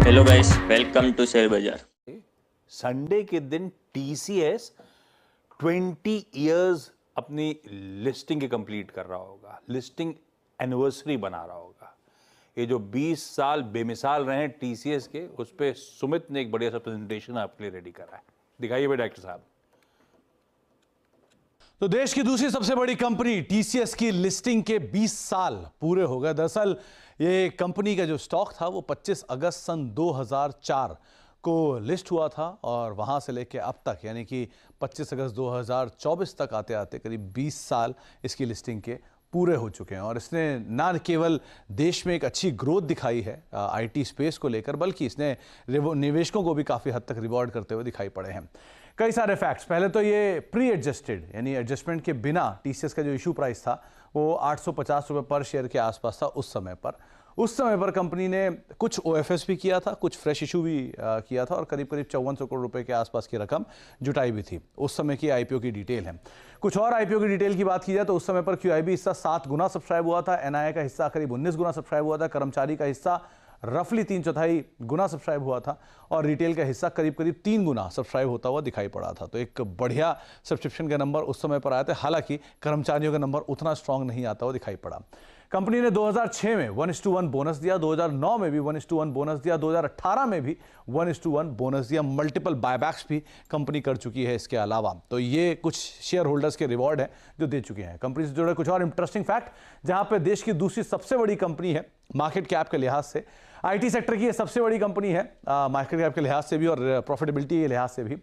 Hello guys, welcome to share bazaar. Sunday के दिन TCS 20 years अपनी लिस्टिंग के कंप्लीट कर रहा होगा, लिस्टिंग एनिवर्सरी बना रहा होगा। ये जो 20 साल बेमिसाल रहे हैं टीसीएस के, उस पे सुमित ने एक बढ़िया सा प्रेजेंटेशन आपके लिए रेडी करा है। दिखाइए भाई डॉक्टर साहब। तो देश की दूसरी सबसे बड़ी कंपनी टीसीएस की लिस्टिंग के 20 साल पूरे हो गए। दरअसल ये कंपनी का जो स्टॉक था वो 25 अगस्त सन 2004 को लिस्ट हुआ था और वहां से लेके अब तक यानी कि 25 अगस्त 2024 तक आते आते करीब 20 साल इसकी लिस्टिंग के पूरे हो चुके हैं। और इसने ना केवल देश में एक अच्छी ग्रोथ दिखाई है आईटी स्पेस को लेकर, बल्कि इसने निवेशकों को भी काफ़ी हद तक रिवॉर्ड करते हुए दिखाई पड़े हैं। कई सारे फैक्ट्स। पहले तो ये प्री एडजस्टेड यानी एडजस्टमेंट के बिना टीसीएस का जो इशू प्राइस था वो 850 रुपये पर शेयर के आसपास था उस समय पर। उस समय पर कंपनी ने कुछ ओएफएस भी किया था, कुछ फ्रेश इशू भी किया था और करीब करीब 5400 करोड़ रुपए के आसपास की रकम जुटाई भी थी। उस समय की आईपीओ की डिटेल है। कुछ और आईपीओ की डिटेल की बात की जाए तो उस समय पर क्यूआईबी हिस्सा 7 गुना सब्सक्राइब हुआ था, एनआईए का हिस्सा करीब 19 गुना सब्सक्राइब हुआ था, कर्मचारी का हिस्सा रफली 3/4 गुना सब्सक्राइब हुआ था और रिटेल का हिस्सा करीब करीब 3 गुना सब्सक्राइब होता हुआ दिखाई पड़ा था। तो एक बढ़िया सब्सक्रिप्शन के नंबर उस समय पर आए थे। हालांकि कर्मचारियों का नंबर उतना स्ट्रांग नहीं आता हुआ दिखाई पड़ा। कंपनी ने 2006 में 1:1 बोनस दिया, 2009 में भी 1:1 बोनस दिया, 2018 में भी 1:1 बोनस दिया। मल्टीपल बायबैक्स भी कंपनी कर चुकी है इसके अलावा। तो ये कुछ शेयर होल्डर्स के रिवॉर्ड है जो दे चुके हैं। कंपनी से जुड़े कुछ और इंटरेस्टिंग फैक्ट, जहां पे देश की दूसरी सबसे बड़ी कंपनी है मार्केट कैप के लिहाज से, आईटी सेक्टर की ये सबसे बड़ी कंपनी है मार्केट कैप के लिहाज से भी और प्रॉफिटेबिलिटी के लिहाज से भी।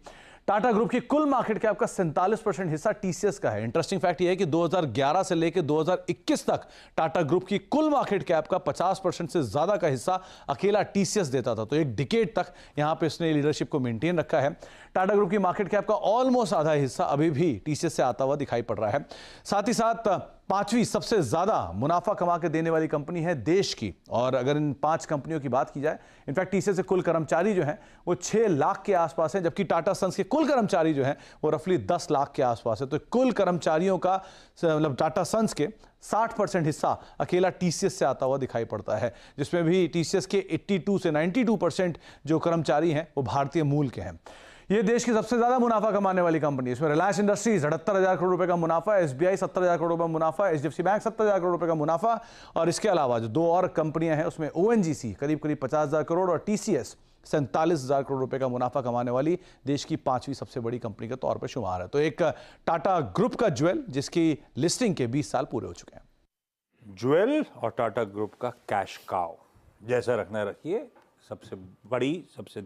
टाटा ग्रुप की कुल मार्केट कैप का 47% हिस्सा टीसीएस का है। इंटरेस्टिंग फैक्ट यह है कि 2011 से लेकर 2021 तक टाटा ग्रुप की कुल मार्केट कैप का 50% से ज्यादा का हिस्सा अकेला टीसीएस देता था। तो एक डिकेड तक यहां पे इसने लीडरशिप को मेंटेन रखा है। टाटा ग्रुप की मार्केट कैप का ऑलमोस्ट आधा हिस्सा अभी भी टीसीएस से आता हुआ दिखाई पड़ रहा है। साथ ही साथ 5वीं सबसे ज्यादा मुनाफा कमा के देने वाली कंपनी है देश की। और अगर इन 5 कंपनियों की बात की जाए, इनफैक्ट टीसीएस के कुल कर्मचारी जो हैं वो 6 लाख के आसपास हैं, जबकि टाटा सन्स के कुल कर्मचारी जो हैं वो रफली 10 लाख के आसपास है। तो कुल कर्मचारियों का मतलब टाटा सन्स के 60% हिस्सा अकेला टीसीएस से आता हुआ दिखाई पड़ता है, जिसमें भी टीसीएस के 82 से 92% जो कर्मचारी हैं वो भारतीय मूल के हैं। ये देश की सबसे ज्यादा मुनाफा कमाने वाली कंपनी। इसमें रिलायंस इंडस्ट्रीज 78,000 करोड़ रुपए का मुनाफा, एसबीआई 70,000 करोड़ रुपए का मुनाफा, एचडीएफसी बैंक 70,000 करोड़ रुपए का मुनाफा और इसके अलावा जो 2 और कंपनियां हैं उसमें ओएनजीसी करीब करीब 50,000 करोड़ और टीसीएस 47,000 करोड़ रुपए का मुनाफा कमाने वाली देश की 5वीं सबसे बड़ी कंपनी के तौर पर शुमार है। तो एक टाटा ग्रुप का ज्वेल जिसकी लिस्टिंग के 20 साल पूरे हो चुके हैं। ज्वेल और टाटा ग्रुप का कैश काउ जैसा रखना रखिए। सबसे बड़ी, सबसे